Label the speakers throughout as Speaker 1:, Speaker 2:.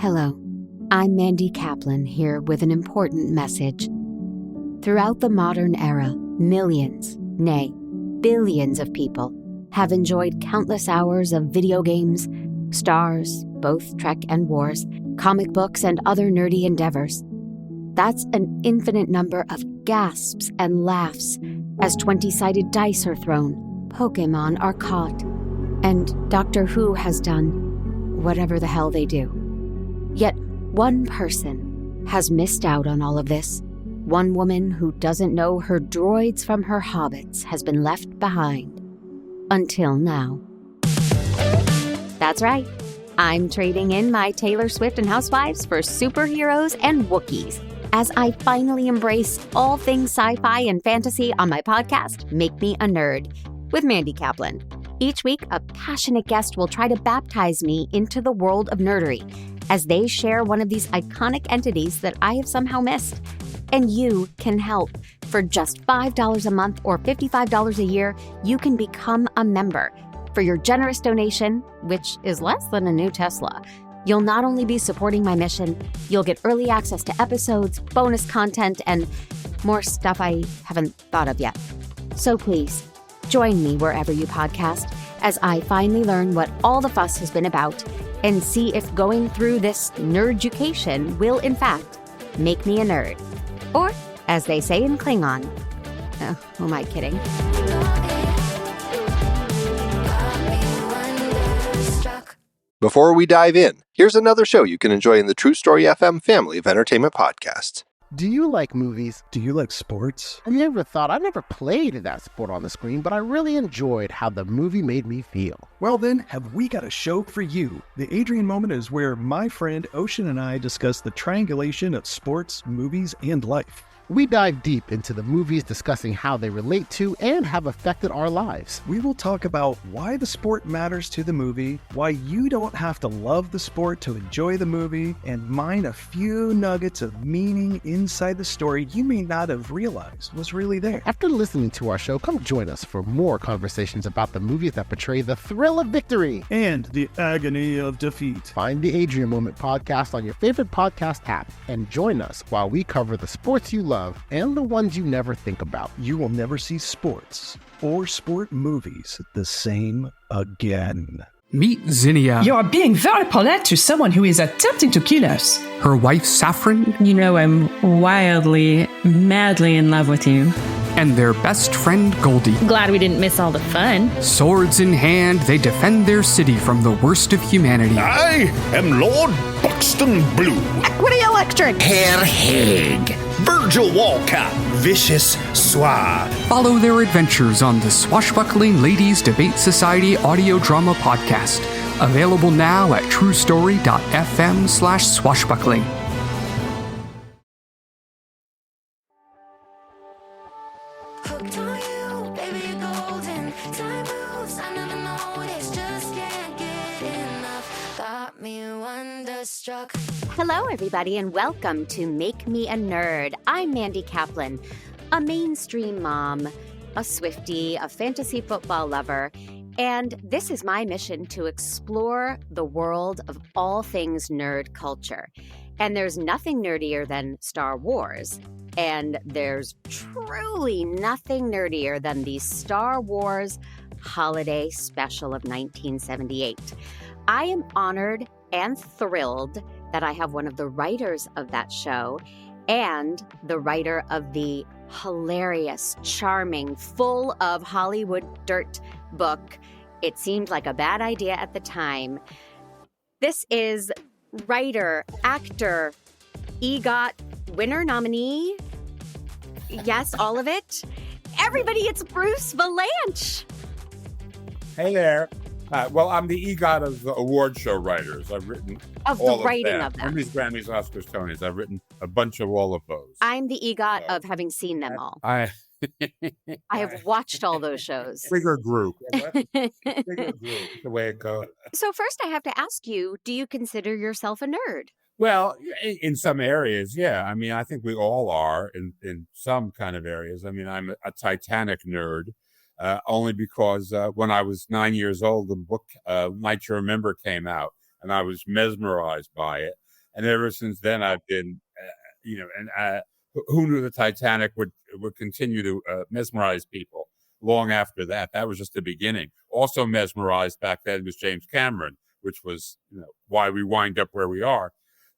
Speaker 1: Hello, I'm Mandy Kaplan here with an important message. Throughout the modern era, millions, nay, billions of people have enjoyed countless hours of video games, stars, both Trek and Wars, comic books, and other nerdy endeavors. That's an infinite number of gasps and laughs as 20-sided dice are thrown, Pokemon are caught, and Doctor Who has done whatever the hell they do. Yet one person has missed out on all of this. One woman who doesn't know her droids from her hobbits has been left behind. Until now. That's right. I'm trading in my Taylor Swift and Housewives for superheroes and Wookiees as I finally embrace all things sci-fi and fantasy on my podcast, Make Me a Nerd, with Mandy Kaplan. Each week, a passionate guest will try to baptize me into the world of nerdery as they share one of these iconic entities that I have somehow missed. And you can help. For just $5 a month or $55 a year, you can become a member. For your generous donation, which is less than a new Tesla, you'll not only be supporting my mission, you'll get early access to episodes, bonus content, and more stuff I haven't thought of yet. So please, join me wherever you podcast as I finally learn what all the fuss has been about and see if going through this nerd-education will, in fact, make me a nerd. Or, as they say in Klingon, who am I kidding?
Speaker 2: Before we dive in, here's another show you can enjoy in the True Story FM family of entertainment podcasts.
Speaker 3: Do you like movies?
Speaker 4: Do you like sports?
Speaker 3: I never played that sport on the screen, but I really enjoyed how the movie made me feel.
Speaker 4: Well then, have we got a show for you. The Adrian Moment is where my friend Ocean and I discuss the triangulation of sports, movies, and life.
Speaker 3: We dive deep into the movies, discussing how they relate to and have affected our lives.
Speaker 4: We will talk about why the sport matters to the movie, why you don't have to love the sport to enjoy the movie, and mine a few nuggets of meaning inside the story you may not have realized was really there.
Speaker 3: After listening to our show, come join us for more conversations about the movies that portray the thrill of victory
Speaker 4: and the agony of defeat.
Speaker 3: Find the Adrian Moment podcast on your favorite podcast app and join us while we cover the sports you love and the ones you never think about.
Speaker 4: You will never see sports or sport movies the same again.
Speaker 5: Meet Zinnia.
Speaker 6: You are being very polite to someone who is attempting to kill us.
Speaker 5: Her wife, Saffron.
Speaker 6: You know I'm wildly, madly in love with you.
Speaker 5: And their best friend, Goldie.
Speaker 7: Glad we didn't miss all the fun.
Speaker 5: Swords in hand, they defend their city from the worst of humanity.
Speaker 8: I am Lord Buxton Blue.
Speaker 7: Equity Electric.
Speaker 8: Herr Haig. Virgil Walcott. Vicious Suave.
Speaker 5: Follow their adventures on the Swashbuckling Ladies Debate Society audio drama podcast. Available now at truestory.fm/swashbuckling.
Speaker 1: Hello, everybody, and welcome to Make Me a Nerd. I'm Mandy Kaplan, a mainstream mom, a Swiftie, a fantasy football lover, and this is my mission to explore the world of all things nerd culture. And there's nothing nerdier than Star Wars, and there's truly nothing nerdier than the Star Wars Holiday Special of 1978. I am honored and thrilled that I have one of the writers of that show and the writer of the hilarious, charming, full of Hollywood dirt book, It Seemed Like a Bad Idea at the Time. This is writer, actor, EGOT winner, nominee. Yes, all of it. Everybody, it's Bruce Vilanch.
Speaker 9: Hey there. Well, I'm the EGOT of the award show writers. I've written all
Speaker 1: the writing
Speaker 9: them.
Speaker 1: of them.
Speaker 9: Emmys, Grammys, Oscars, Tonys. I've written a bunch of all of those.
Speaker 1: I'm the EGOT of having seen them all.
Speaker 9: I
Speaker 1: have watched all those shows.
Speaker 9: Bigger group. Bigger group, the way it goes.
Speaker 1: So first I have to ask you, do you consider yourself a nerd?
Speaker 9: Well, in some areas, yeah. I mean, I think we all are in some kind of areas. I mean, I'm a Titanic nerd. Only because when I was 9 years old, the book Night You Remember came out, and I was mesmerized by it. And ever since then, I've been, and who knew the Titanic would continue to mesmerize people long after that? That was just the beginning. Also mesmerized back then was James Cameron, which was why we wind up where we are.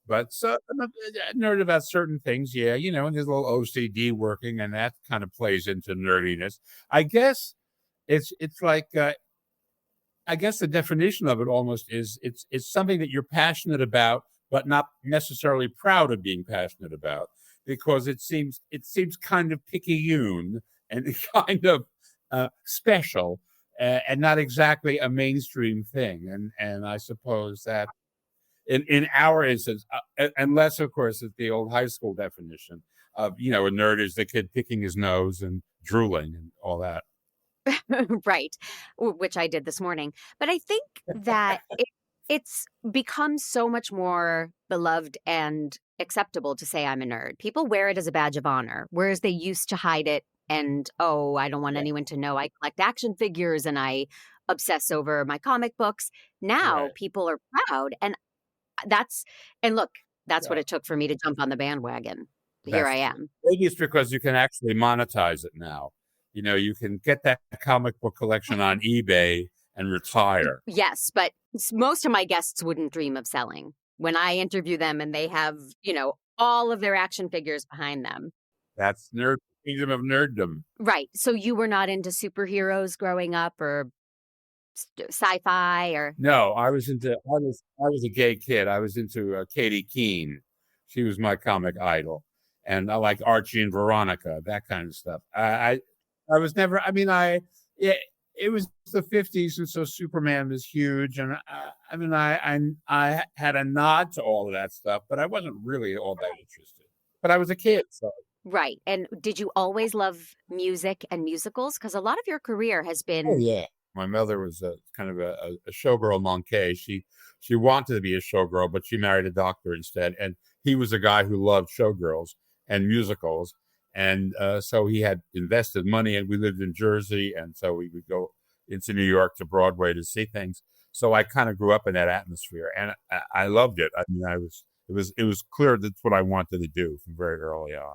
Speaker 9: But so I'm a nerd about certain things, yeah, and his little OCD working, and that kind of plays into nerdiness. I guess it's like I guess the definition of it almost is it's something that you're passionate about, but not necessarily proud of being passionate about, because it seems kind of picayune and kind of special, and not exactly a mainstream thing. And I suppose that in our instance, unless of course it's the old high school definition of a nerd is the kid picking his nose and drooling and all that.
Speaker 1: Right, which I did this morning. But I think that it's become so much more beloved and acceptable to say I'm a nerd. People wear it as a badge of honor, whereas they used to hide it. And, I don't want anyone to know I collect action figures and I obsess over my comic books. Now people are proud. And look, that's what it took for me to jump on the bandwagon. Here I am.
Speaker 9: Maybe it's because you can actually monetize it now. You can get that comic book collection on eBay and retire.
Speaker 1: Yes, but most of my guests wouldn't dream of selling. When I interview them and they have, all of their action figures behind them.
Speaker 9: That's kingdom of nerddom.
Speaker 1: Right. So you were not into superheroes growing up, or sci-fi, or?
Speaker 9: No, I was a gay kid. I was into Katie Keene. She was my comic idol. And I like Archie and Veronica, that kind of stuff. I was never, it was the 50s, and so Superman was huge. And I had a nod to all of that stuff, but I wasn't really all that interested. But I was a kid, so.
Speaker 1: Right. And did you always love music and musicals? Because a lot of your career has been.
Speaker 9: Oh, yeah. My mother was kind of a showgirl monkey. She wanted to be a showgirl, but she married a doctor instead. And he was a guy who loved showgirls and musicals. And so he had invested money, and we lived in Jersey. And so we would go into New York to Broadway to see things. So I kind of grew up in that atmosphere, and I loved it. I mean, it was clear that's what I wanted to do from very early on.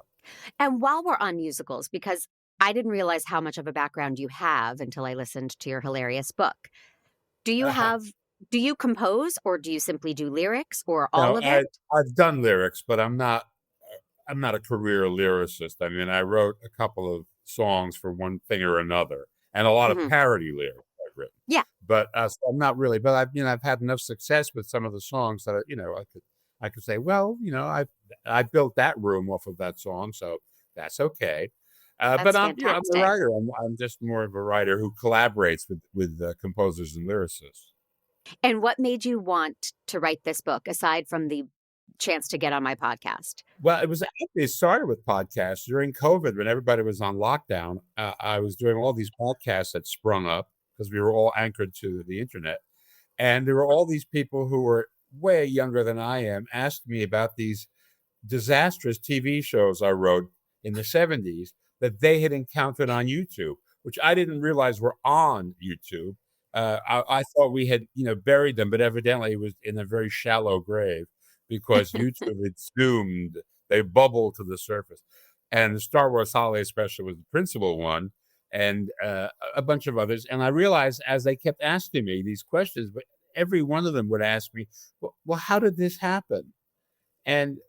Speaker 1: And while we're on musicals, because I didn't realize how much of a background you have until I listened to your hilarious book. Do you compose, or do you simply do lyrics, or all of it?
Speaker 9: I've done lyrics, but I'm not a career lyricist. I mean, I wrote a couple of songs for one thing or another, and a lot of parody lyrics I've written.
Speaker 1: Yeah.
Speaker 9: But so I'm not really, but I've had enough success with some of the songs that, I could say, well, I built that room off of that song, so that's okay. But I'm a writer. I'm just more of a writer who collaborates with composers and lyricists.
Speaker 1: And what made you want to write this book, aside from the chance to get on my podcast?
Speaker 9: Well, it started with podcasts during COVID when everybody was on lockdown. I was doing all these podcasts that sprung up because we were all anchored to the internet. And there were all these people who were way younger than I am asking me about these disastrous TV shows I wrote in the 70s that they had encountered on YouTube, which I didn't realize were on YouTube. I thought we had, buried them, but evidently it was in a very shallow grave because YouTube had zoomed, they bubbled to the surface. And the Star Wars Holiday Special was the principal one, and a bunch of others. And I realized as they kept asking me these questions, but every one of them would ask me, well, how did this happen? And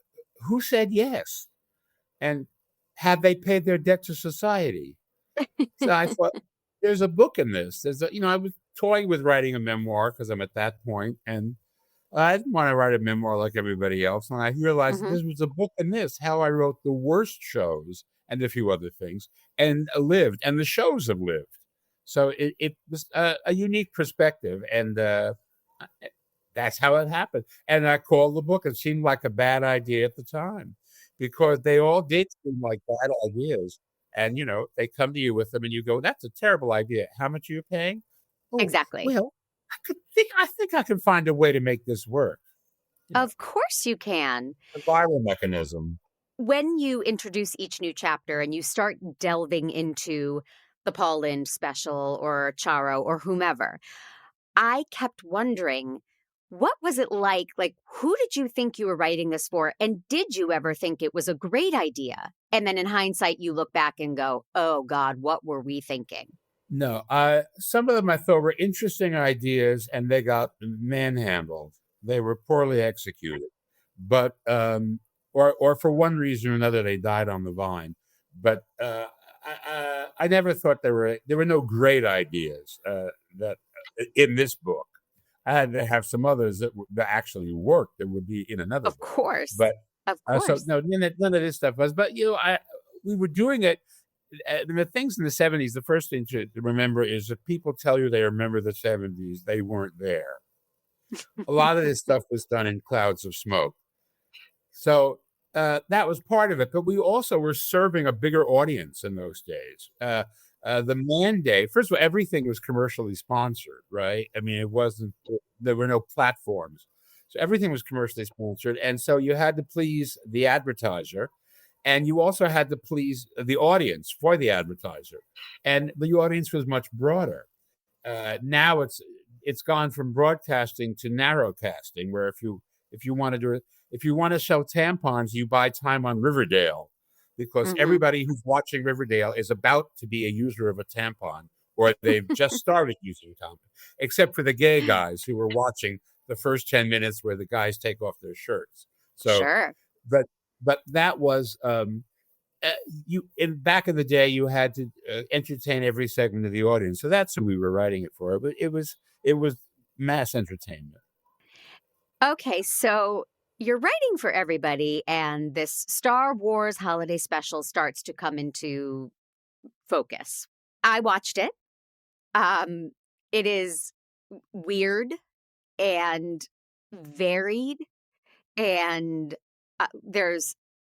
Speaker 9: who said yes? And have they paid their debt to society? So I thought, there's a book in this. I was toying with writing a memoir because I'm at that point, and I didn't want to write a memoir like everybody else. And I realized this was a book in this, how I wrote the worst shows and a few other things, and lived, and the shows have lived. So it was a unique perspective, and that's how it happened. And I called the book. It seemed like a bad idea at the time because they all did seem like bad ideas. And, they come to you with them and you go, that's a terrible idea. How much are you paying? Oh,
Speaker 1: exactly.
Speaker 9: Well, I think I can find a way to make this work.
Speaker 1: Of course you can.
Speaker 9: A viral mechanism.
Speaker 1: When you introduce each new chapter and you start delving into the Paul Lynde special or Charo or whomever, I kept wondering, what was it like? Like, who did you think you were writing this for? And did you ever think it was a great idea? And then in hindsight, you look back and go, oh, God, what were we thinking?
Speaker 9: No, some of them I thought were interesting ideas, and they got manhandled. They were poorly executed, but or for one reason or another, they died on the vine. But I never thought there were no great ideas that in this book. I had to have some others that actually worked that would be in another
Speaker 1: Of
Speaker 9: book.
Speaker 1: course.
Speaker 9: But
Speaker 1: Of course.
Speaker 9: so no, none of this stuff was. But we were doing it. The things in the 70s, the first thing to remember is that people tell you they remember the 70s, they weren't there. A lot of this stuff was done in clouds of smoke. So that was part of it. But we also were serving a bigger audience in those days. The mandate, first of all, everything was commercially sponsored, right? I mean, there were no platforms. So everything was commercially sponsored. And so you had to please the advertiser. And you also had to please the audience for the advertiser. And the audience was much broader. Now it's gone from broadcasting to narrowcasting, where if you want to sell tampons, you buy time on Riverdale, because everybody who's watching Riverdale is about to be a user of a tampon, or they've just started using a tampon, except for the gay guys who were watching the first 10 minutes where the guys take off their shirts. So,
Speaker 1: sure.
Speaker 9: But that was back in the day, you had to entertain every segment of the audience. So that's who we were writing it for. But it was mass entertainment.
Speaker 1: Okay, so you're writing for everybody, and this Star Wars holiday special starts to come into focus. I watched it. It is weird and varied, and there's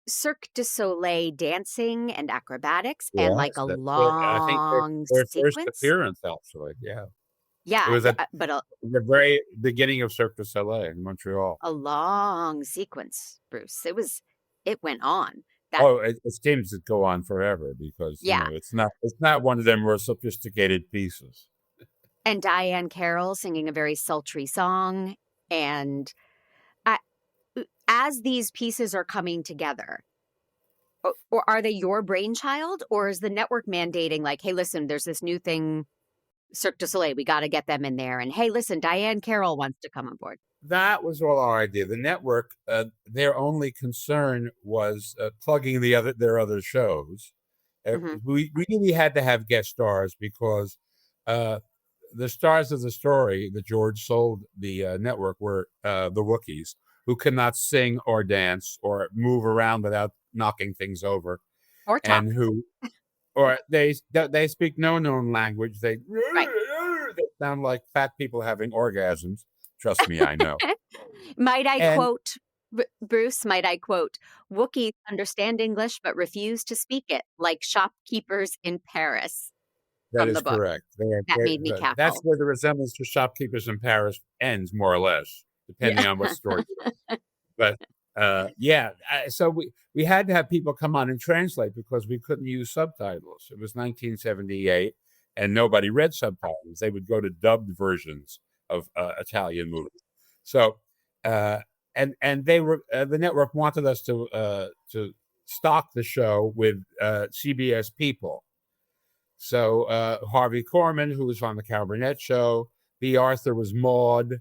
Speaker 1: Cirque du Soleil dancing and acrobatics, and like a long
Speaker 9: their
Speaker 1: sequence.
Speaker 9: First appearance, actually. Yeah.
Speaker 1: Yeah,
Speaker 9: It was
Speaker 1: but
Speaker 9: the very beginning of Cirque du Soleil in Montreal.
Speaker 1: a long sequence, Bruce. It went on.
Speaker 9: It seems to go on forever because it's not one of them more sophisticated pieces.
Speaker 1: And Diane Carroll singing a very sultry song, and as these pieces are coming together, or are they your brainchild, or is the network mandating like, hey, listen, there's this new thing, Cirque du Soleil, we got to get them in there, and hey, listen, Diane Carroll wants to come on board?
Speaker 9: That was all our idea. The network, their only concern was plugging their other shows. We really had to have guest stars because the stars of the story that George sold the network were the Wookiees, who cannot sing or dance or move around without knocking things over,
Speaker 1: or talk.
Speaker 9: And they speak no known language. They sound like fat people having orgasms. Trust me, I know.
Speaker 1: Might I quote, Bruce, Wookiees understand English but refuse to speak it, like shopkeepers in Paris.
Speaker 9: That is correct.
Speaker 1: That made me cackle.
Speaker 9: That's where the resemblance to shopkeepers in Paris ends, more or less, depending on what story. But so we had to have people come on and translate because we couldn't use subtitles. It was 1978, and nobody read subtitles. They would go to dubbed versions of Italian movies. So and they were the network wanted us to stock the show with CBS people. So Harvey Korman, who was on the Carol Burnett show, Bea Arthur was Maude.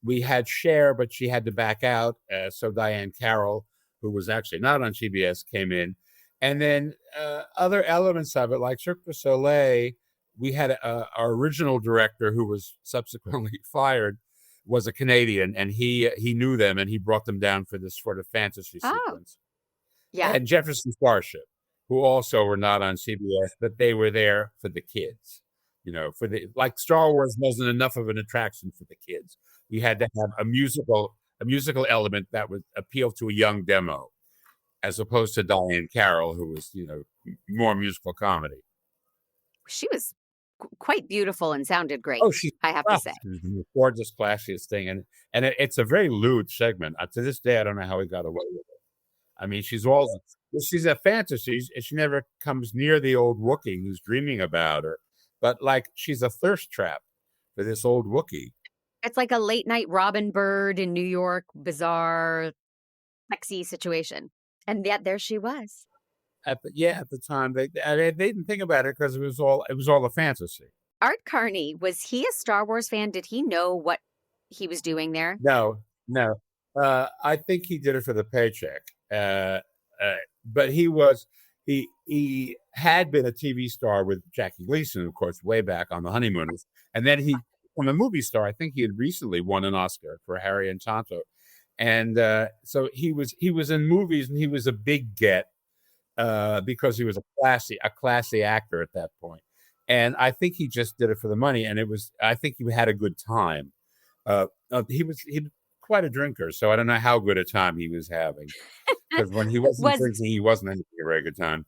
Speaker 9: We had Cher, but she had to back out. So Diane Carroll, who was actually not on CBS, came in. And then other elements of it, like Cirque du Soleil, we had our original director, who was subsequently fired, was a Canadian, and he knew them, and he brought them down for this sort of fantasy sequence.
Speaker 1: Yeah.
Speaker 9: And Jefferson Starship, who also were not on CBS, but they were there for the kids. Like Star Wars wasn't enough of an attraction for the kids. We had to have a musical element that would appeal to a young demo, as opposed to Diane Carroll, who was, more musical comedy.
Speaker 1: She was quite beautiful and sounded great. I have to say.
Speaker 9: She's the gorgeous, classiest thing. And it's a very lewd segment. To this day, I don't know how he got away with it. I mean, she's a fantasy. She never comes near the old Wookiee who's dreaming about her. But, she's a thirst trap for this old Wookiee.
Speaker 1: It's like a late night Robin Bird in New York, bizarre, sexy situation. And yet there she was.
Speaker 9: At the time they didn't think about it because it was all a fantasy.
Speaker 1: Art Carney, was he a Star Wars fan? Did he know what he was doing there?
Speaker 9: No. I think he did it for the paycheck. But he had been a TV star with Jackie Gleason, of course, way back on The Honeymooners. And then from a movie star, I think he had recently won an Oscar for Harry and Tonto. And so he was in movies, and he was a big get because he was a classy actor at that point. And I think he just did it for the money. And I think he had a good time. He was quite a drinker, so I don't know how good a time he was having. Because when he wasn't drinking, he wasn't having a very good time.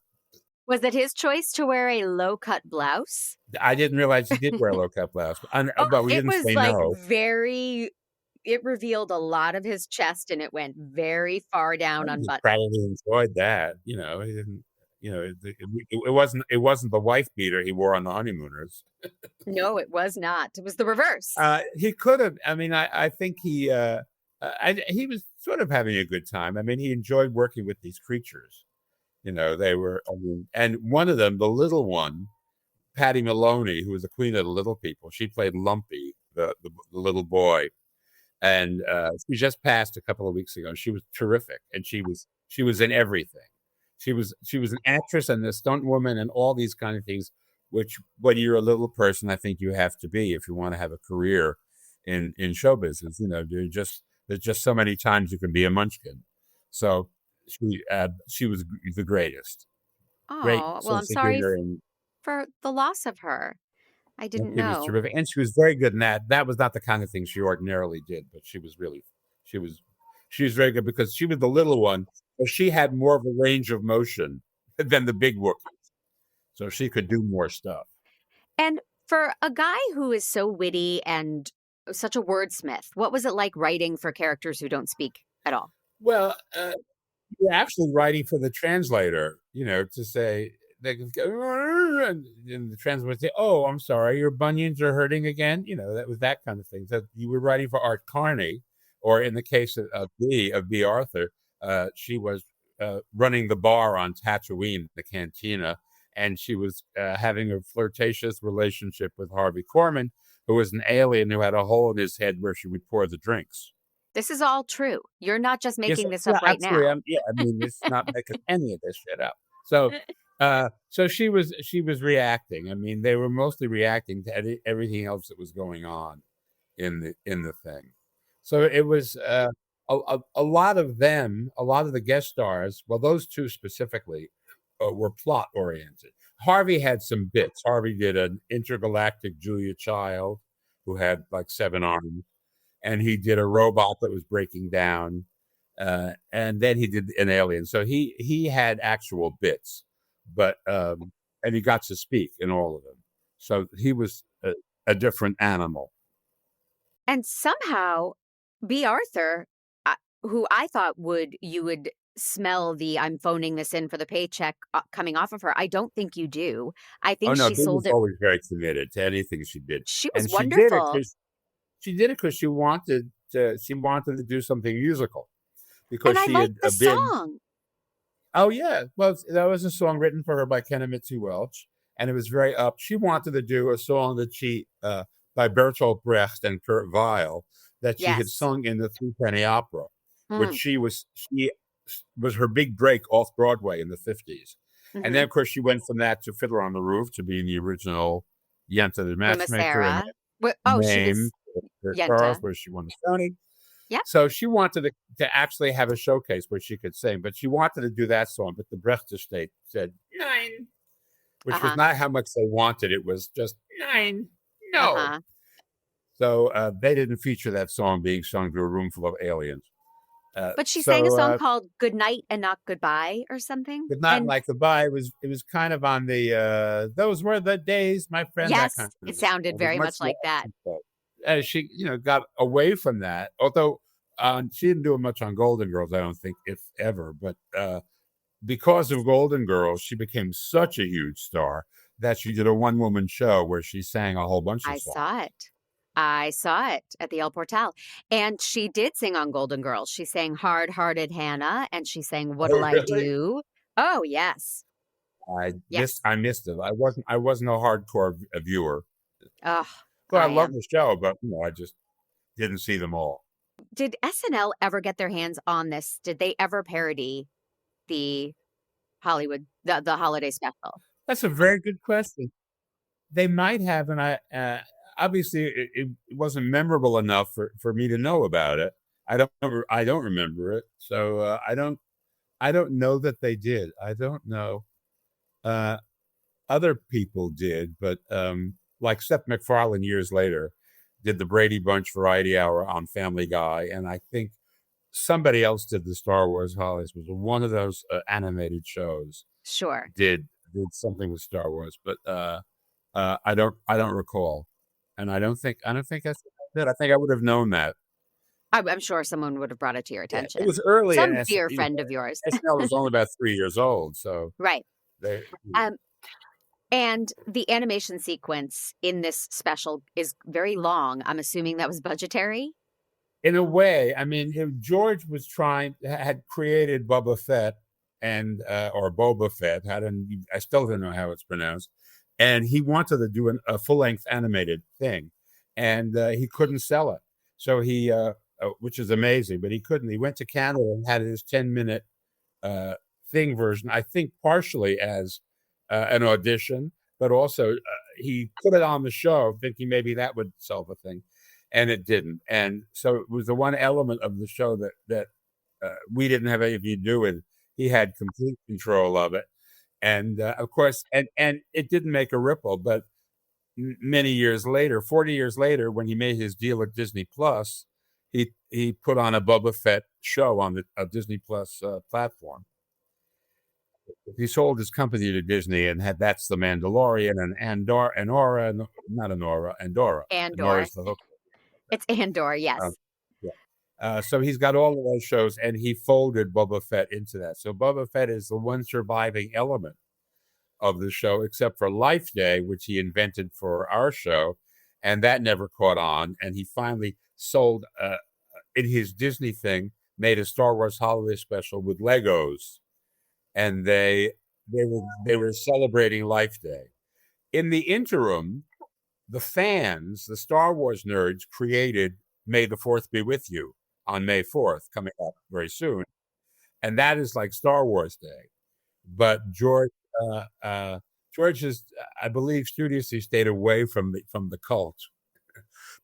Speaker 1: Was it his choice to wear a low-cut blouse?
Speaker 9: I didn't realize he did wear a low-cut blouse, but we didn't say no.
Speaker 1: It revealed a lot of his chest, and it went very far down on butt.
Speaker 9: He probably enjoyed that. He didn't. It wasn't the wife beater he wore on The Honeymooners.
Speaker 1: No, it was not. It was the reverse.
Speaker 9: He could have. I mean, I think he was sort of having a good time. I mean, he enjoyed working with these creatures. They were. And one of them, the little one, Patty Maloney, who was the queen of the little people, she played Lumpy, the little boy, and she just passed a couple of weeks ago. She was terrific, and she was in everything. She was an actress and a stunt woman and all these kind of things, which when you're a little person, I think you have to be if you want to have a career in show business. There's just so many times you can be a munchkin. So she was the greatest.
Speaker 1: Oh,
Speaker 9: Great
Speaker 1: well, I'm sorry for the loss of her. I didn't know.
Speaker 9: She was terrific, and she was very good in that. That was not the kind of thing she ordinarily did, but she was very good because she was the little one. But she had more of a range of motion than the big Wookiees. So she could do more stuff.
Speaker 1: And for a guy who is so witty and such a wordsmith, what was it like writing for characters who don't speak at all?
Speaker 9: Well, you're actually writing for the translator, to say, they can go, and the translator would say, "Oh, I'm sorry, your bunions are hurting again." That was that kind of thing. So you were writing for Art Carney, or in the case of Bea Arthur, she was running the bar on Tatooine, the cantina, and she was having a flirtatious relationship with Harvey Korman, who was an alien who had a hole in his head where she would pour the drinks.
Speaker 1: This is all true. You're not just making this up right now.
Speaker 9: It's not making any of this shit up. So she was reacting. I mean, they were mostly reacting to everything else that was going on in the thing. So it was a lot of the guest stars. Well, those two specifically were plot oriented. Harvey had some bits. Harvey did an intergalactic Julia Child who had like 7 arms, and he did a robot that was breaking down, and then he did an alien. So he had actual bits, but and he got to speak in all of them. So he was a different animal.
Speaker 1: And somehow, Bea Arthur, who I thought you would smell the "I'm phoning this in for the paycheck" coming off of her. I don't think you do. I think she sold it.
Speaker 9: Bea was always very committed to anything she did.
Speaker 1: She was wonderful.
Speaker 9: She did it because she wanted to do something musical. Because
Speaker 1: and
Speaker 9: she
Speaker 1: I liked the song.
Speaker 9: Oh yeah, well that was a song written for her by Kennemitzi Welch, and it was very up. She wanted to do a song that by Bertolt Brecht and Kurt Weill that she had sung in the Threepenny Opera, which she was her big break off Broadway in the 50s. Mm-hmm. And then, of course, she went from that to Fiddler on the Roof to being the original Yenta the Matchmaker.
Speaker 1: She was
Speaker 9: Yenta. Where she won the Tony.
Speaker 1: Yep.
Speaker 9: So she wanted to actually have a showcase where she could sing, but she wanted to do that song. But the Brecht estate said 9, which was not how much they wanted. It was just 9. No. So they didn't feature that song being sung to a room full of aliens.
Speaker 1: But she sang a song called "Good Night and Not Goodbye" or something.
Speaker 9: Good night and like goodbye. It was kind of on the "Those Were the Days, my friend."
Speaker 1: Yes,
Speaker 9: that kind of
Speaker 1: it sounded very much like that.
Speaker 9: She, got away from that. Although she didn't do much on Golden Girls, I don't think, if ever. But because of Golden Girls, she became such a huge star that she did a one-woman show where she sang a whole bunch of songs.
Speaker 1: I saw it. I saw it at the El Portal. And she did sing on Golden Girls. She sang Hard Hearted Hannah, and she sang What'll I
Speaker 9: really?
Speaker 1: Do? Oh, yes. Yes.
Speaker 9: I missed it. I wasn't a hardcore viewer.
Speaker 1: Oh,
Speaker 9: Well, I
Speaker 1: I
Speaker 9: love
Speaker 1: am.
Speaker 9: the show, but I just didn't see them all.
Speaker 1: Did SNL ever get their hands on this? Did they ever parody the the holiday special?
Speaker 9: That's a very good question. They might have, and I obviously it wasn't memorable enough for me to know about it. I don't remember it, so I don't know that they did. I don't know. Other people did, but like Seth MacFarlane years later did the Brady Bunch Variety Hour on Family Guy, and I think somebody else did the Star Wars Holidays. It was one of those animated shows.
Speaker 1: Sure.
Speaker 9: Did something with Star Wars, but I don't recall, and I don't think that's what I did. I think I would have known that.
Speaker 1: I'm sure someone would have brought it to your attention.
Speaker 9: It was early,
Speaker 1: Some
Speaker 9: and
Speaker 1: dear friend of yours.
Speaker 9: SNL was only about 3 years old, so
Speaker 1: Right.
Speaker 9: they.
Speaker 1: And the animation sequence in this special is very long. I'm assuming that was budgetary.
Speaker 9: In a way, I mean, George had created Boba Fett or Boba Fett. I still don't know how it's pronounced. And he wanted to do a full-length animated thing, and he couldn't sell it. So which is amazing, but he couldn't. He went to Canada and had his 10-minute thing version, I think partially as an audition, but also he put it on the show thinking maybe that would solve a thing. And it didn't. And so it was the one element of the show that we didn't have anything to do with. He had complete control of it. And of course, and it didn't make a ripple, but many years later, 40 years later, when he made his deal at Disney Plus, he put on a Boba Fett show on the Disney Plus platform. He sold his company to Disney and had That's the Mandalorian and Andor. Andora's the hook.
Speaker 1: It's Andor, yes.
Speaker 9: So he's got all of those shows, and he folded Boba Fett into that. So Boba Fett is the one surviving element of the show, except for Life Day, which he invented for our show, and that never caught on. And he finally sold, in his Disney thing, made a Star Wars holiday special with Legos, and they were celebrating Life Day. In the interim, the fans, the Star Wars nerds, created May the 4th Be With You on May 4th, coming up very soon. And that is like Star Wars Day. But George has, I believe, studiously stayed away from the cult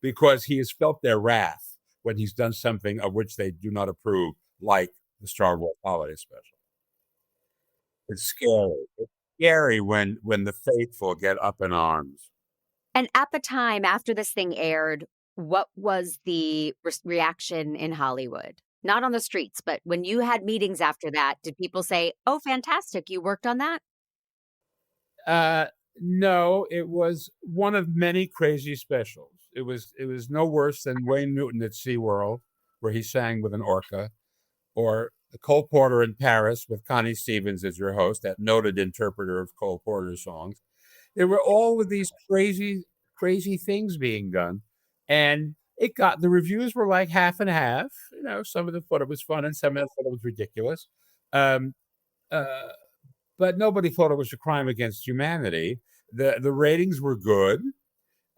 Speaker 9: because he has felt their wrath when he's done something of which they do not approve, like the Star Wars Holiday Special. It's scary. It's scary when the faithful get up in arms.
Speaker 1: And at the time, after this thing aired, what was the reaction in Hollywood? Not on the streets, but when you had meetings after that, did people say, "Oh, fantastic, you worked on that"?
Speaker 9: No, it was one of many crazy specials. It was no worse than Wayne Newton at SeaWorld, where he sang with an orca, or Cole Porter in Paris with Connie Stevens as your host, that noted interpreter of Cole Porter's songs. There were all of these crazy things being done. And the reviews were like half and half. Some of them thought it was fun and some of them thought it was ridiculous. But nobody thought it was a crime against humanity. The ratings were good.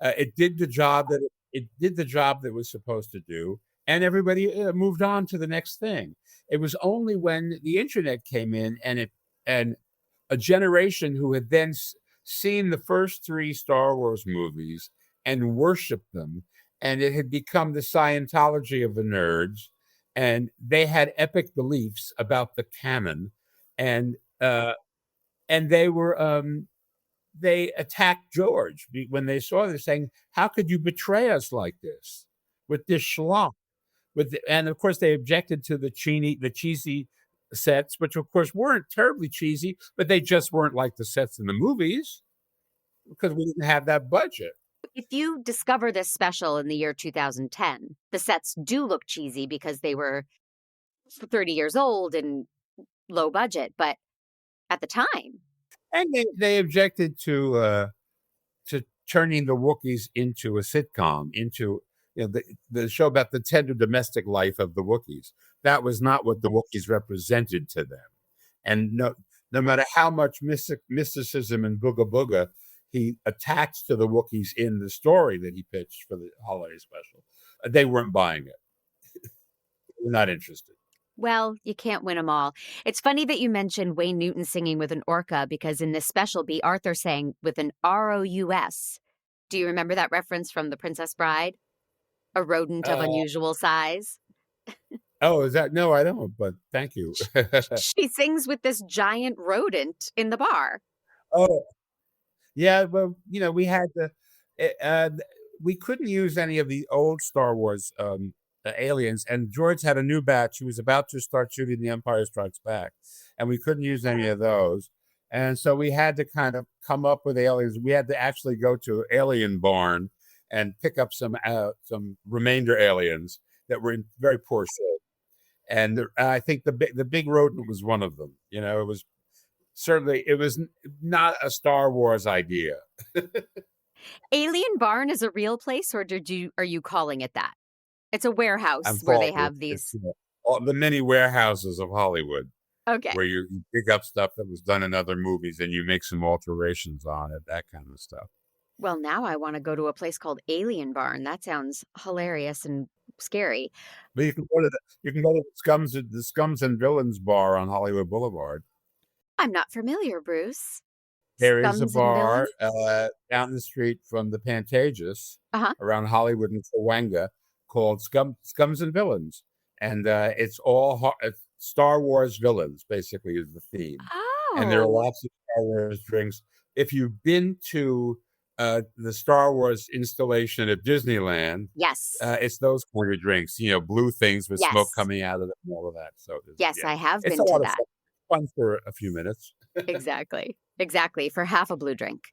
Speaker 9: It did the job that it was supposed to do. And everybody moved on to the next thing. It was only when the internet came in and a generation who had then seen the first 3 Star Wars movies and worshiped them, and it had become the Scientology of the nerds, and they had epic beliefs about the canon, and they were they attacked George when they saw this, saying, "How could you betray us like this with this schlock?" And of course they objected to the cheesy sets, which of course weren't terribly cheesy, but they just weren't like the sets in the movies because we didn't have that budget.
Speaker 1: If you discover this special in the year 2010, the sets do look cheesy because they were 30 years old and low budget, but at the time.
Speaker 9: And they objected to turning the Wookiees into a sitcom, into the show about the tender domestic life of the Wookiees. That was not what the Wookiees represented to them. And no matter how much mysticism and booga booga he attached to the Wookiees in the story that he pitched for the holiday special, they weren't buying it. They're not interested.
Speaker 1: Well, you can't win them all. It's funny that you mentioned Wayne Newton singing with an orca, because in this special, Bea Arthur sang with an ROUS. Do you remember that reference from The Princess Bride? A rodent of unusual size.
Speaker 9: Oh, is that? No, I don't, but thank you.
Speaker 1: She sings with this giant rodent in the bar.
Speaker 9: Oh, yeah. Well, we had we couldn't use any of the old Star Wars aliens, and George had a new batch. He was about to start shooting The Empire Strikes Back, and we couldn't use any of those. And so we had to kind of come up with aliens. We had to actually go to Alien Barn and pick up some remainder aliens that were in very poor shape. And I think the big rodent was one of them. It was not a Star Wars idea.
Speaker 1: Alien Barn is a real place, or are you calling it that? It's a warehouse where they have these.
Speaker 9: All the many warehouses of Hollywood.
Speaker 1: Okay.
Speaker 9: Where you pick up stuff that was done in other movies and you make some alterations on it, that kind of stuff.
Speaker 1: Well, now I want to go to a place called Alien Barn. That sounds hilarious and scary.
Speaker 9: But you can go to the Scums and Villains bar on Hollywood Boulevard.
Speaker 1: I'm not familiar, Bruce.
Speaker 9: There is a bar down the street from the Pantages around Hollywood and Cahuenga called Scums and Villains. And it's all Star Wars villains, basically, is the theme.
Speaker 1: Oh.
Speaker 9: And there are lots of Star Wars drinks. If you've been to the Star Wars installation at Disneyland,
Speaker 1: yes,
Speaker 9: it's those kind of drinks, blue things with smoke coming out of them and all of that. So
Speaker 1: yes, I have been
Speaker 9: to
Speaker 1: that.
Speaker 9: It's fun for a few minutes.
Speaker 1: Exactly, for half a blue drink.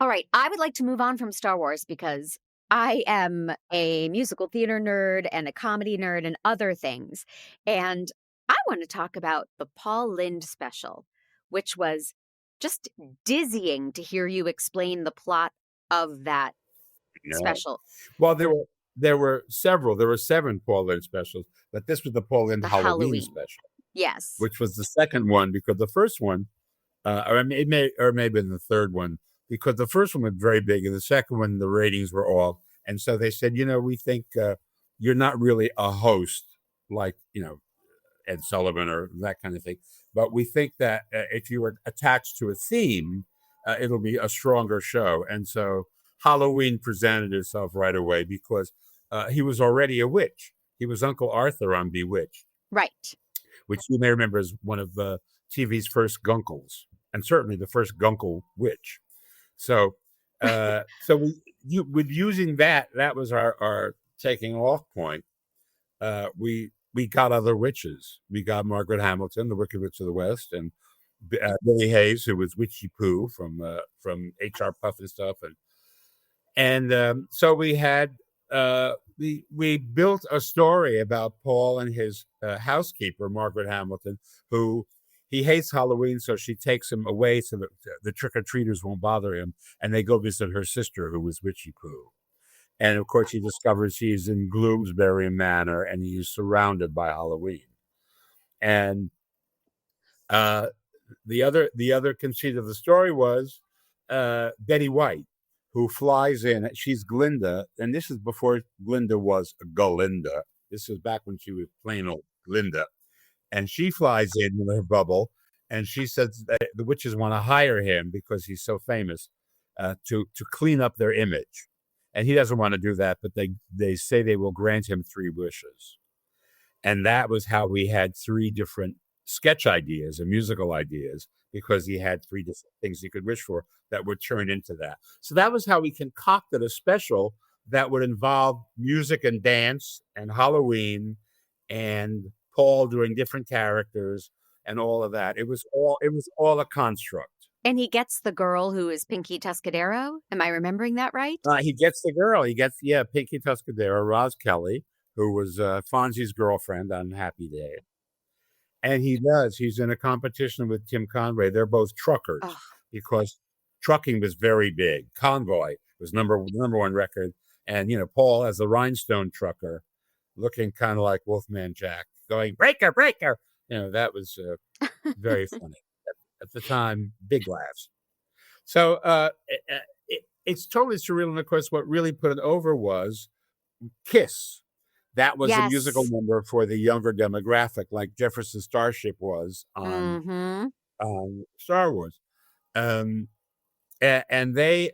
Speaker 1: All right, I would like to move on from Star Wars because I am a musical theater nerd and a comedy nerd and other things. And I want to talk about the Paul Lynde special, which was just dizzying to hear you explain the plot of that special.
Speaker 9: Well, there were several. There were 7 Paul Lynde specials, but this was the Paul Lynde Halloween special.
Speaker 1: Yes.
Speaker 9: Which was the second one, because the first one, or it may have been the third one, because the first one was very big and the second one, the ratings were off. And so they said, we think you're not really a host like, Ed Sullivan or that kind of thing. But we think that if you were attached to a theme, it'll be a stronger show. And so Halloween presented itself right away because he was already a witch. He was Uncle Arthur on Bewitched.
Speaker 1: Right.
Speaker 9: Which you may remember as one of TV's first gunkles, and certainly the first gunkle witch. So with using that was our taking off point. We got other witches. We got Margaret Hamilton, the Wicked Witch of the West, and Billy Hayes, who was Witchy Pooh from H.R. Puff and stuff, and so we had we built a story about Paul and his housekeeper, Margaret Hamilton, who he hates Halloween, so she takes him away so that the trick-or-treaters won't bother him, and they go visit her sister, who was Witchy Pooh. And, of course, he discovers he's in Bloomsbury Manor, and he's surrounded by Halloween. And the other conceit of the story was Betty White, who flies in. She's Glinda, and this is before Glinda was Galinda. This is back when she was plain old Glinda. And she flies in with her bubble, and she says that the witches want to hire him because he's so famous to clean up their image. And he doesn't want to do that, but they say they will grant him 3 wishes. And that was how we had 3 different sketch ideas and musical ideas, because he had 3 different things he could wish for that would turn into that. So that was how we concocted a special that would involve music and dance and Halloween and Paul doing different characters and all of that. It was all a construct.
Speaker 1: And he gets the girl who is Pinky Tuscadero. Am I remembering that right?
Speaker 9: He gets the girl. He gets, Pinky Tuscadero, Roz Kelly, who was Fonzie's girlfriend on Happy Day. And he's in a competition with Tim Conway. They're both truckers because trucking was very big. Convoy was number one record. And, Paul as the rhinestone trucker looking kind of like Wolfman Jack going, breaker, breaker. That was very funny. At the time, big laughs. So it's totally surreal. And of course, what really put it over was Kiss. That was a musical number for the younger demographic, like Jefferson Starship was on Star Wars. And they,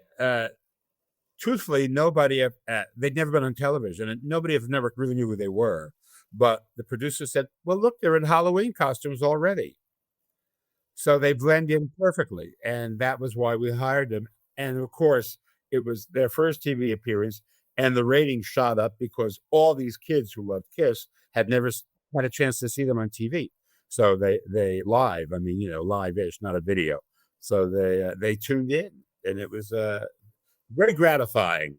Speaker 9: truthfully, they'd never been on television, and nobody never really knew who they were. But the producer said, well, look, they're in Halloween costumes already. So they blend in perfectly. And that was why we hired them. And of course, it was their first TV appearance. And the ratings shot up because all these kids who loved Kiss had never had a chance to see them on TV. So they live-ish, not a video. So they tuned in, and it was very gratifying.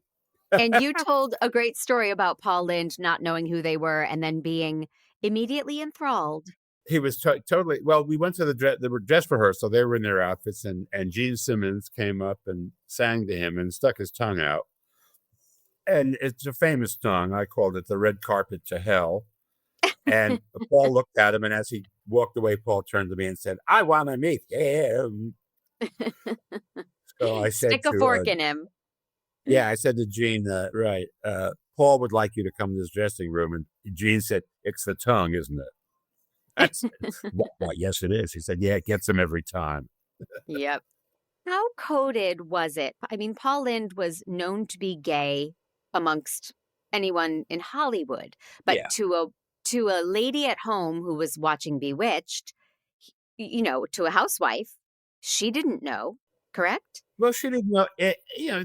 Speaker 1: And you told a great story about Paul Lynde not knowing who they were and then being immediately enthralled.
Speaker 9: He was totally, well, we went to the dress rehearsal. They were in their outfits, and Gene Simmons came up and sang to him and stuck his tongue out. And it's a famous song. I called it the red carpet to hell. And Paul looked at him, and as he walked away, Paul turned to me and said, I want to meet him. So I said,
Speaker 1: stick a fork in him.
Speaker 9: Yeah, I said to Gene, right, Paul would like you to come to this dressing room. And Gene said, it's the tongue, isn't it? I said, well, yes, it is. He said, yeah, it gets him every time.
Speaker 1: Yep. How coded was it? I mean, Paul Lynde was known to be gay amongst anyone in Hollywood, but to a lady at home who was watching Bewitched, to a housewife, she didn't know, correct?
Speaker 9: Well, she didn't know. It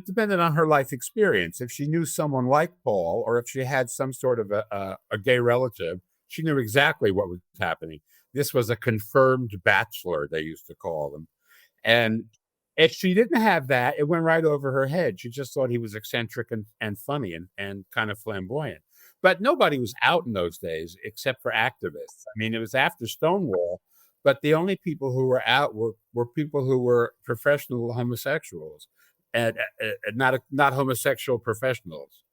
Speaker 9: depended on her life experience. If she knew someone like Paul, or if she had some sort of a gay relative, she knew exactly what was happening. This was a confirmed bachelor, they used to call them. And if she didn't have that, it went right over her head. She just thought he was eccentric and funny and kind of flamboyant. But nobody was out in those days except for activists. I mean, it was after Stonewall, but the only people who were out were people who were professional homosexuals and not homosexual professionals.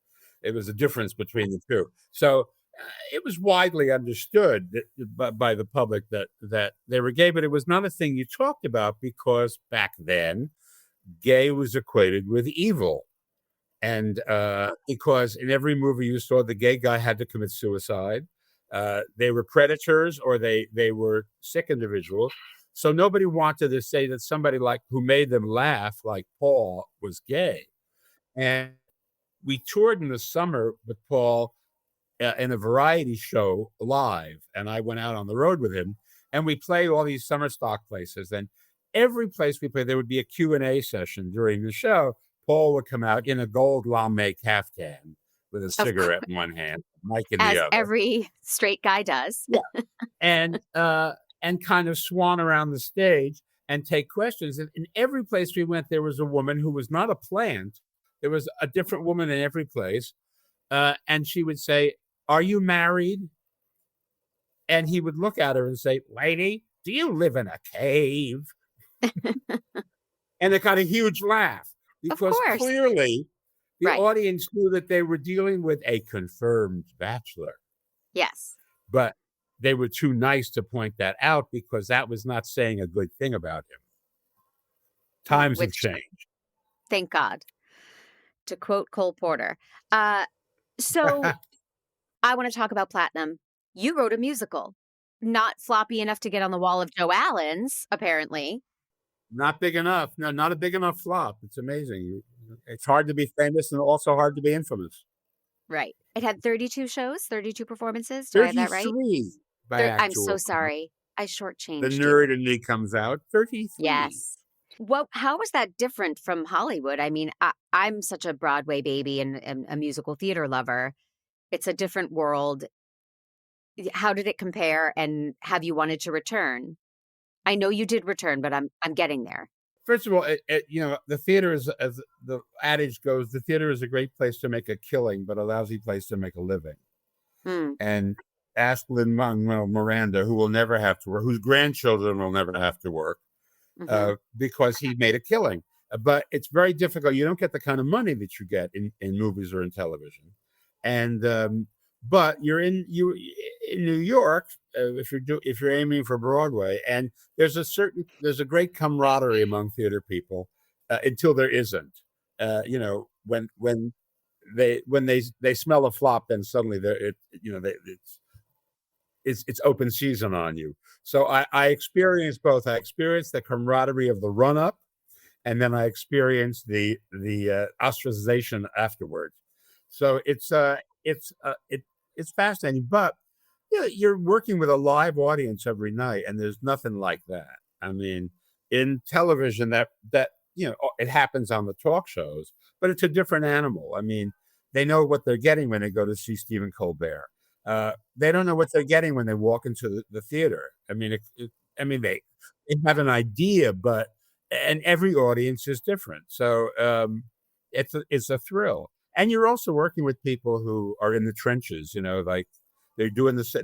Speaker 9: It was a difference between the two. So it was widely understood by the public that they were gay, but it was not a thing you talked about because back then, gay was equated with evil. And because in every movie you saw, the gay guy had to commit suicide. They were predators, or they were sick individuals. So nobody wanted to say that somebody who made them laugh, like Paul, was gay. And we toured in the summer with Paul in a variety show live, and I went out on the road with him, and we played all these summer stock places. And every place we played, there would be a Q&A session during the show. Paul would come out in a gold lame caftan with a cigarette in one hand, mic in the other.
Speaker 1: As every straight guy does.
Speaker 9: Yeah. And kind of swan around the stage and take questions. And in every place we went, there was a woman who was not a plant. There was a different woman in every place. And she would say, are you married? And he would look at her and say, lady, do you live in a cave? And it got a huge laugh because clearly the audience knew that they were dealing with a confirmed bachelor.
Speaker 1: Yes.
Speaker 9: But they were too nice to point that out because that was not saying a good thing about him. Times have changed.
Speaker 1: Thank God. To quote Cole Porter. So I want to talk about Platinum. You wrote a musical. Not floppy enough to get on the wall of Joe Allen's, apparently.
Speaker 9: Not big enough. No, not a big enough flop. It's amazing. It's hard to be famous and also hard to be infamous.
Speaker 1: Right. It had 32 shows, 32 performances. Do I have that right?
Speaker 9: 33.
Speaker 1: I'm so sorry. I shortchanged
Speaker 9: the nerd in me comes out. 33.
Speaker 1: Yes. How was that different from Hollywood? I mean, I'm such a Broadway baby and a musical theater lover. It's a different world. How did it compare, and have you wanted to return? I know you did return, but I'm getting there.
Speaker 9: First of all, the theater is, as the adage goes, the theater is a great place to make a killing, but a lousy place to make a living. And ask Lin-Manuel Miranda, who will never have to work, whose grandchildren will never have to work, because he made a killing. but it's very difficult. You don't get the kind of money that you get in movies or in television. And but you're in New York, if you're aiming for Broadway, and there's a great camaraderie among theater people until there isn't. When they smell a flop, then suddenly it's open season on you. So I experienced both. I experienced the camaraderie of the run up, and then I experienced the ostracization afterwards. So it's fascinating, but you're working with a live audience every night, and there's nothing like that. I mean, in television, that it happens on the talk shows, but it's a different animal. I mean, they know what they're getting when they go to see Stephen Colbert. They don't know what they're getting when they walk into the theater. I mean, they have an idea, and every audience is different. So it's a thrill. And you're also working with people who are in the trenches, like they're doing this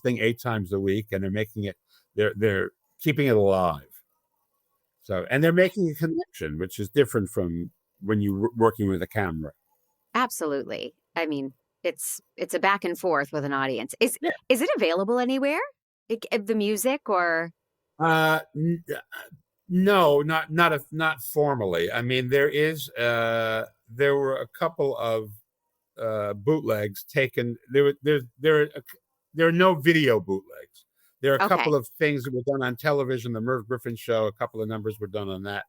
Speaker 9: thing 8 times a week, and they're making it, they're keeping it alive. So, and they're making a connection, which is different from when you're working with a camera.
Speaker 1: Absolutely. I mean, it's a back and forth with an audience. Is it available anywhere? The music or?
Speaker 9: No, not formally. I mean, there were a couple of bootlegs taken. There are no video bootlegs. There are a couple of things that were done on television. The Merv Griffin show, a couple of numbers were done on that.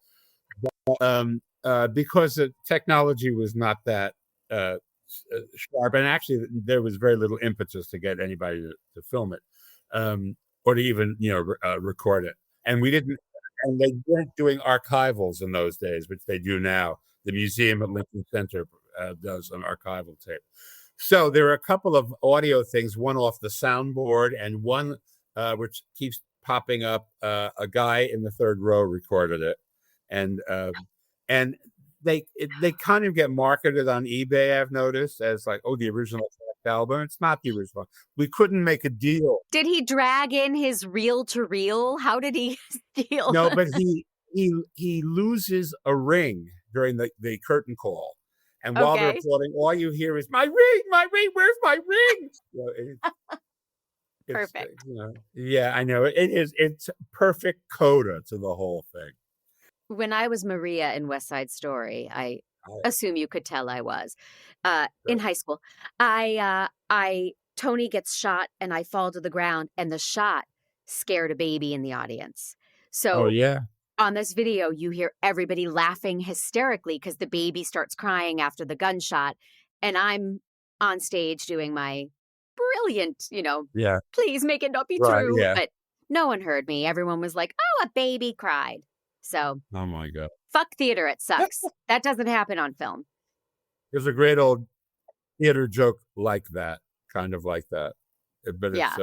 Speaker 9: But, because the technology was not that sharp, and actually there was very little impetus to get anybody to film it, or to even record it. And they weren't doing archivals in those days, which they do now. The museum at Lincoln Center does an archival tape. So there are a couple of audio things, one off the soundboard and one which keeps popping up. A guy in the third row recorded it, and they kind of get marketed on eBay, I've noticed, as like, the original album. It's not the original. We couldn't make a deal.
Speaker 1: Did he drag in his reel-to-reel? How did he steal?
Speaker 9: No, but he loses a ring during the curtain call. And while they're applauding, all you hear is, my ring, where's my ring?
Speaker 1: Perfect.
Speaker 9: Yeah, I know. It's perfect coda to the whole thing.
Speaker 1: When I was Maria in West Side Story, I assume you could tell I was, in high school. Tony gets shot and I fall to the ground, and the shot scared a baby in the audience. So on this video, you hear everybody laughing hysterically because the baby starts crying after the gunshot. And I'm on stage doing my brilliant, please make it not be true. Yeah. But no one heard me. Everyone was like, a baby cried. So,
Speaker 9: oh my God.
Speaker 1: Fuck theater, it sucks. That doesn't happen on film.
Speaker 9: There's a great old theater joke like that, kind of like that. But it's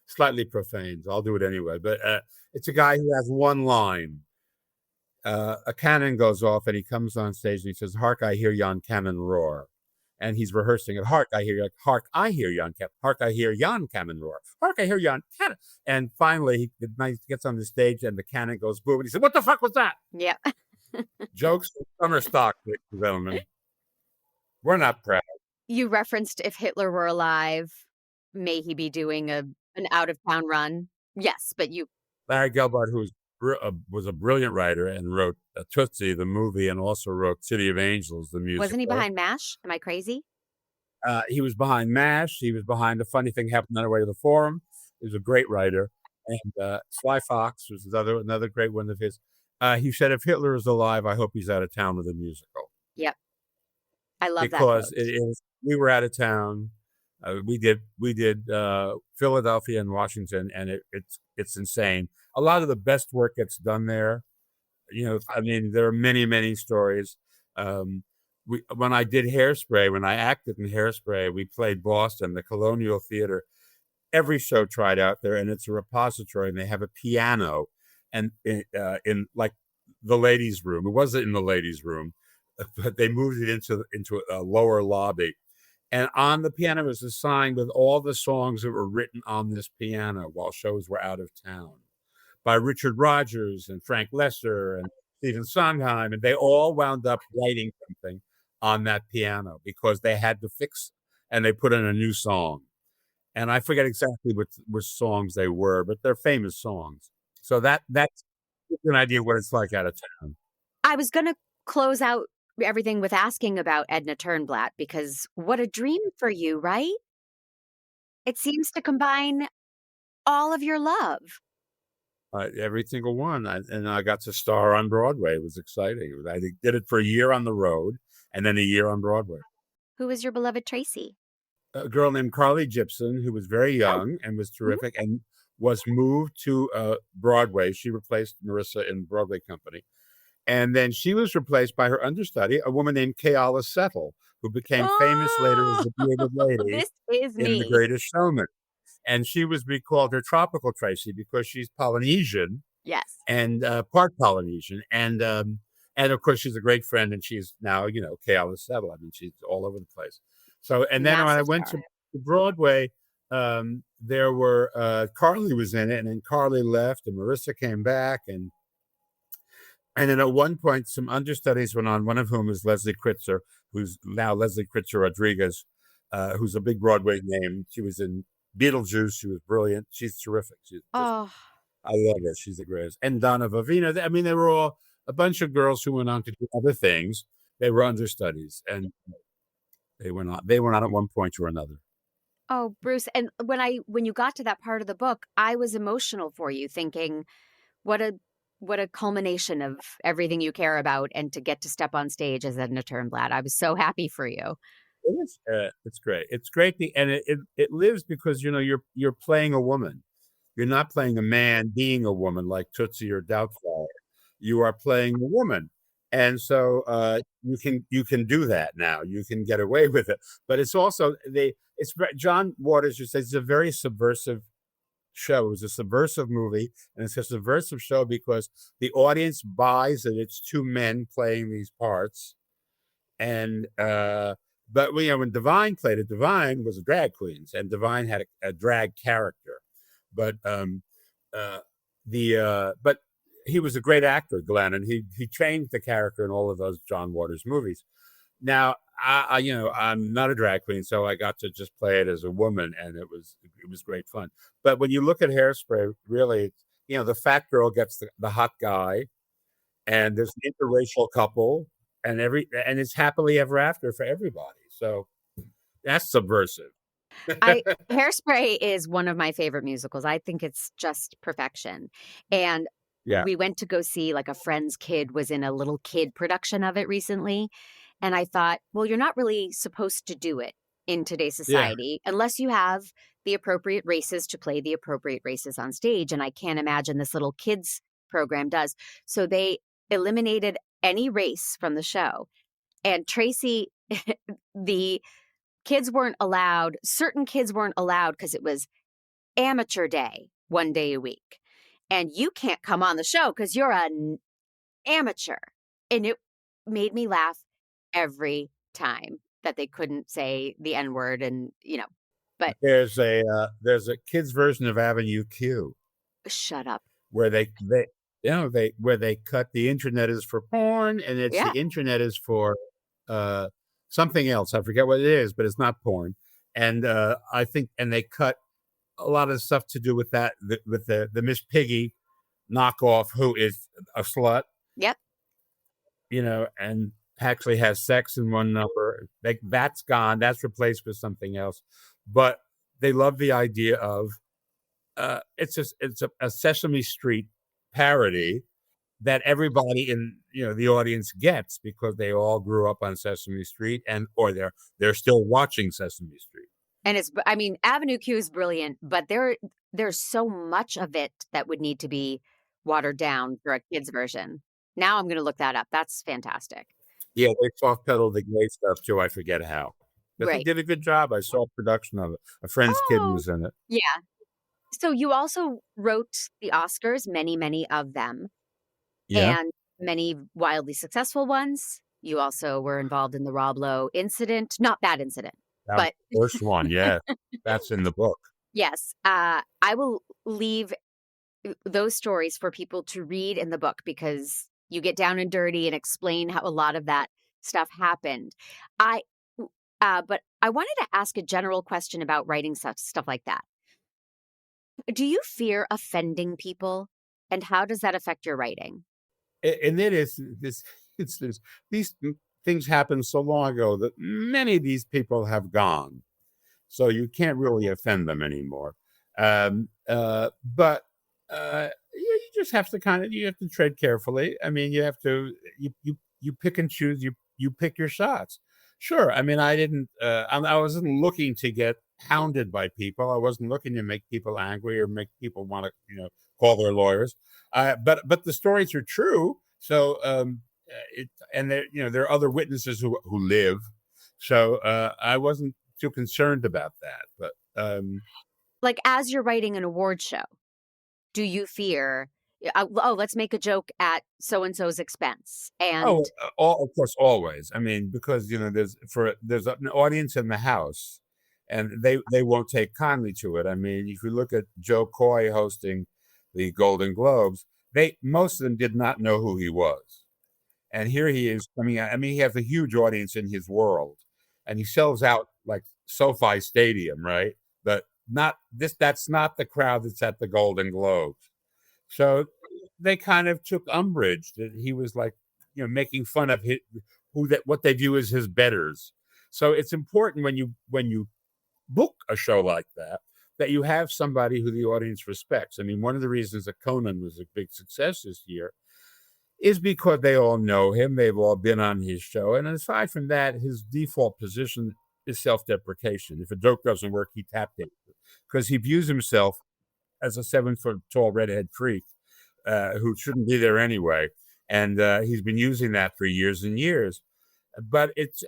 Speaker 9: slightly profane. So I'll do it anyway. But it's a guy who has one line. A cannon goes off and he comes on stage and he says, "Hark, I hear yon cannon roar." And he's rehearsing it. Hark, I hear yon hark, I hear yon cannon roar. Hark, I hear yon cannon. And finally, he gets on the stage and the cannon goes boom. And he said, "What the fuck was that?"
Speaker 1: Yeah.
Speaker 9: Jokes from summer stock, ladies and gentlemen. We're not proud.
Speaker 1: You referenced if Hitler were alive, may he be doing an out-of-town run. Yes, but you...
Speaker 9: Larry Gelbart, who was a brilliant writer and wrote Tootsie, the movie, and also wrote City of Angels, the musical.
Speaker 1: Wasn't he behind MASH? Am I crazy?
Speaker 9: He was behind MASH. He was behind A Funny Thing Happened on Our Way to the Forum. He was a great writer. And Sly Fox was another great one of his. He said, if Hitler is alive, I hope he's out of town with a musical.
Speaker 1: Yep. I love
Speaker 9: because
Speaker 1: that.
Speaker 9: Because we were out of town. We did Philadelphia and Washington, and it's insane. A lot of the best work gets done there. I mean, there are many, many stories. When I did Hairspray, when I acted in Hairspray, we played Boston, the Colonial Theater. Every show tried out there, and it's a repository, and they have a piano, and in like the ladies' room. It wasn't in the ladies' room, but they moved it into a lower lobby. And on the piano was a sign with all the songs that were written on this piano while shows were out of town, by Richard Rodgers and Frank Lesser and Stephen Sondheim, and they all wound up writing something on that piano because they had to fix, and they put in a new song. And I forget exactly which songs they were, but they're famous songs. So that's an idea of what it's like out of town.
Speaker 1: I was going to close out everything with asking about Edna Turnblad, because what a dream for you, right? It seems to combine all of your love.
Speaker 9: Every single one. And I got to star on Broadway. It was exciting. I did it for a year on the road and then a year on Broadway.
Speaker 1: Who was your beloved Tracy?
Speaker 9: A girl named Carly Gibson, who was very young and was terrific and was moved to Broadway. She replaced Marissa in Broadway Company. And then she was replaced by her understudy, a woman named Keala Settle, who became famous later as the bearded lady
Speaker 1: This is
Speaker 9: in
Speaker 1: me.
Speaker 9: The Greatest Showman. And she was called her Tropical Tracy because she's Polynesian.
Speaker 1: Yes.
Speaker 9: And part Polynesian. And of course, she's a great friend, and she's now, Keala Settle. I mean, she's all over the place. So, and then when I went to Broadway, there were, Carly was in it, and then Carly left, and Marissa came back, and then at one point, some understudies went on, one of whom is Leslie Kritzer, who's now Leslie Kritzer Rodriguez, who's a big Broadway name. She was in Beetlejuice. She was brilliant. She's terrific. I love her. She's the greatest. And Donna Vavina. I mean, they were all a bunch of girls who went on to do other things. They were understudies, and they went on at one point or another.
Speaker 1: Oh, Bruce. And when you got to that part of the book, I was emotional for you, thinking, what a culmination of everything you care about, and to get to step on stage as Edna Turnblad. I was so happy for you.
Speaker 9: It is. It's great. It's great. And it lives because, you're playing a woman. You're not playing a man being a woman like Tootsie or Doubtfire. You are playing a woman. And so you can do that now. You can get away with it. But it's also, John Waters who says it's a very subversive show. It was a subversive movie, and it's a subversive show because the audience buys that it's two men playing these parts. And but when Divine played it, Divine was a drag queen, and Divine had a drag character. But but he was a great actor, Glenn, and he changed the character in all of those John Waters movies. Now, I'm not a drag queen, so I got to just play it as a woman, and it was great fun. But when you look at Hairspray, really, the fat girl gets the hot guy, and there's an interracial couple, and it's happily ever after for everybody. So that's subversive.
Speaker 1: Hairspray is one of my favorite musicals. I think it's just perfection. And we went to go see, like, a friend's kid was in a little kid production of it recently. And I thought, well, you're not really supposed to do it in today's society unless you have the appropriate races to play the appropriate races on stage. And I can't imagine this little kids program does. So they eliminated any race from the show. And Tracy, the kids weren't allowed, certain kids weren't allowed because it was amateur day, 1 day a week. And you can't come on the show because you're an amateur. And it made me laugh every time that they couldn't say the N-word, and but
Speaker 9: there's a kids version of Avenue Q.
Speaker 1: Shut up.
Speaker 9: Where they where they cut the internet is for porn, and the internet is for something else. I forget what it is, but it's not porn. And I think, and they cut a lot of stuff to do with that, with the Miss Piggy knockoff, who is a slut.
Speaker 1: Yep.
Speaker 9: And actually has sex in one number. That's gone. That's replaced with something else. But they love the idea of it's a Sesame Street parody that everybody in the audience gets because they all grew up on Sesame Street, or they're still watching Sesame Street.
Speaker 1: And Avenue Q is brilliant, but there's so much of it that would need to be watered down for a kid's version. Now I'm going to look that up. That's fantastic.
Speaker 9: Yeah, they soft pedal the gay stuff too. I forget how. But
Speaker 1: Right.
Speaker 9: They did a good job. I saw a production of it. A friend's kid was in it.
Speaker 1: Yeah. So you also wrote the Oscars, many, many of them,
Speaker 9: Yeah.
Speaker 1: and many wildly successful ones. You also were involved in the Rob Lowe incident. Not that incident,
Speaker 9: That
Speaker 1: but
Speaker 9: was the first one, yeah. That's in the book.
Speaker 1: yes. I will leave those stories for people to read in the book because you get down and dirty and explain how a lot of that stuff happened. But I wanted to ask a general question about writing stuff like that. Do you fear offending people, and how does that affect your writing?
Speaker 9: And it is these things happened so long ago that many of these people have gone, so you can't really offend them anymore. But you just have to you have to tread carefully. I mean, you have to you pick and choose. You pick your shots. Sure. I mean, I wasn't looking to get hounded by people. I wasn't looking to make people angry or make people want to, call their lawyers. But the stories are true. So, there are other witnesses who live. So I wasn't too concerned about that. But
Speaker 1: like, as you're writing an award show, do you fear, let's make a joke at so-and-so's expense? And
Speaker 9: of course, always. I mean, because, there's an audience in the house and they won't take kindly to it. I mean, if you look at Joe Coy hosting the Golden Globes, most of them did not know who he was. And here he is coming out. I mean, he has a huge audience in his world and he sells out like SoFi Stadium, right? But that's not the crowd that's at the Golden Globes. So they kind of took umbrage that he was like, making fun of what they view as his betters. So it's important when you book a show like that you have somebody who the audience respects. I mean, one of the reasons that Conan was a big success this year is because they all know him. They've all been on his show. And aside from that, his default position is self-deprecation. If a joke doesn't work, he tap dances because he views himself as a 7-foot-tall redhead freak who shouldn't be there anyway. And he's been using that for years and years. But it's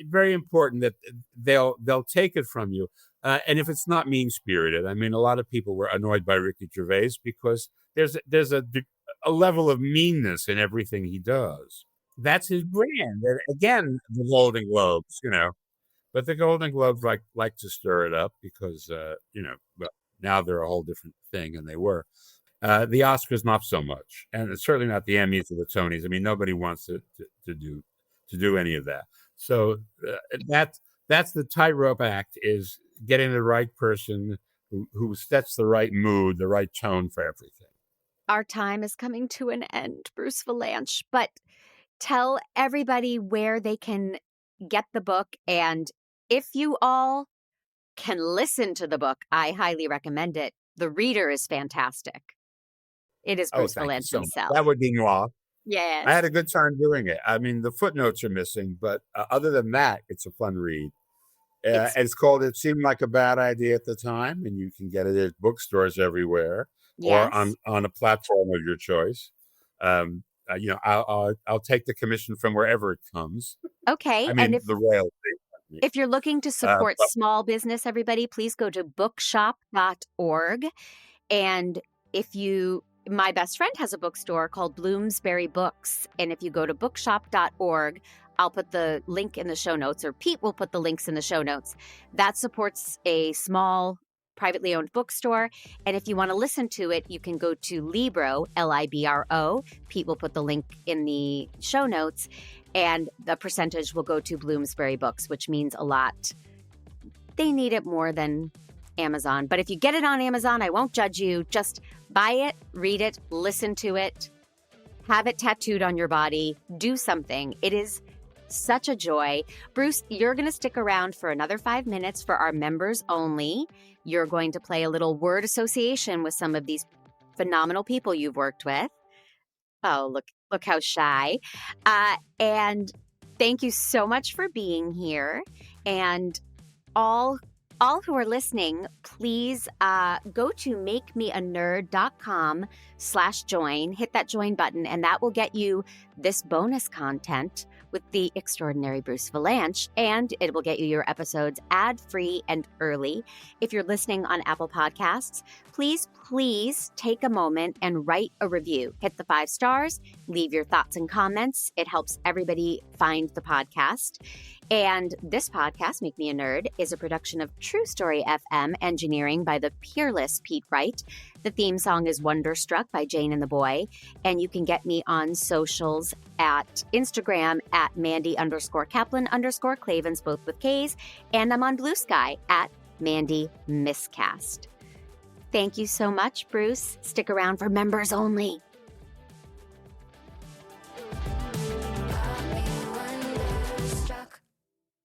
Speaker 9: very important that they'll take it from you. And if it's not mean-spirited, I mean, a lot of people were annoyed by Ricky Gervais because there's a level of meanness in everything he does. That's his brand. And again, the Golden Globes, but the Golden Globes like to stir it up because, but now they're a whole different thing than they were. The Oscars, not so much. And it's certainly not the Emmys or the Tonys. I mean, nobody wants to do any of that. So that's the tightrope act, is getting the right person who sets the right mood, the right tone for everything.
Speaker 1: Our time is coming to an end, Bruce Vilanch, but tell everybody where they can get the book. And if you all can listen to the book, I highly recommend it. The reader is fantastic. It is Bruce Vilanch himself.
Speaker 9: That would be noir.
Speaker 1: Yes.
Speaker 9: I had a good time doing it. I mean, the footnotes are missing, but other than that, it's a fun read. It's called It Seemed Like a Bad Idea at the Time, and you can get it at bookstores everywhere or on a platform of your choice. I'll take the commission from wherever it comes.
Speaker 1: Okay.
Speaker 9: I mean, the royalty.
Speaker 1: If you're looking to support small business, everybody, please go to bookshop.org. And my best friend has a bookstore called Bloomsbury Books. And if you go to bookshop.org, I'll put the link in the show notes, or Pete will put the links in the show notes. That supports a small, privately owned bookstore. And if you want to listen to it, you can go to Libro, Libro. Pete will put the link in the show notes. And the percentage will go to Bloomsbury Books, which means a lot. They need it more than Amazon. But if you get it on Amazon, I won't judge you. Just buy it, read it, listen to it, have it tattooed on your body, do something. It is such a joy. Bruce, you're going to stick around for another 5 minutes for our members only. You're going to play a little word association with some of these phenomenal people you've worked with. Oh, look how shy. And thank you so much for being here. And all who are listening, please go to makemeanerd.com/join, hit that join button, and that will get you this bonus content with the extraordinary Bruce Vilanch, and it will get you your episodes ad-free and early. If you're listening on Apple Podcasts, please take a moment and write a review. Hit the 5 stars, leave your thoughts and comments. It helps everybody find the podcast. And this podcast, Make Me a Nerd, is a production of True Story FM, engineering by the peerless Pete Wright. The theme song is Wonderstruck by Jane and the Boy. And you can get me on socials at Instagram at Mandy_Kaplan_Clavens, both with K's. And I'm on Blue Sky at Mandy Miscast. Thank you so much, Bruce. Stick around for members only.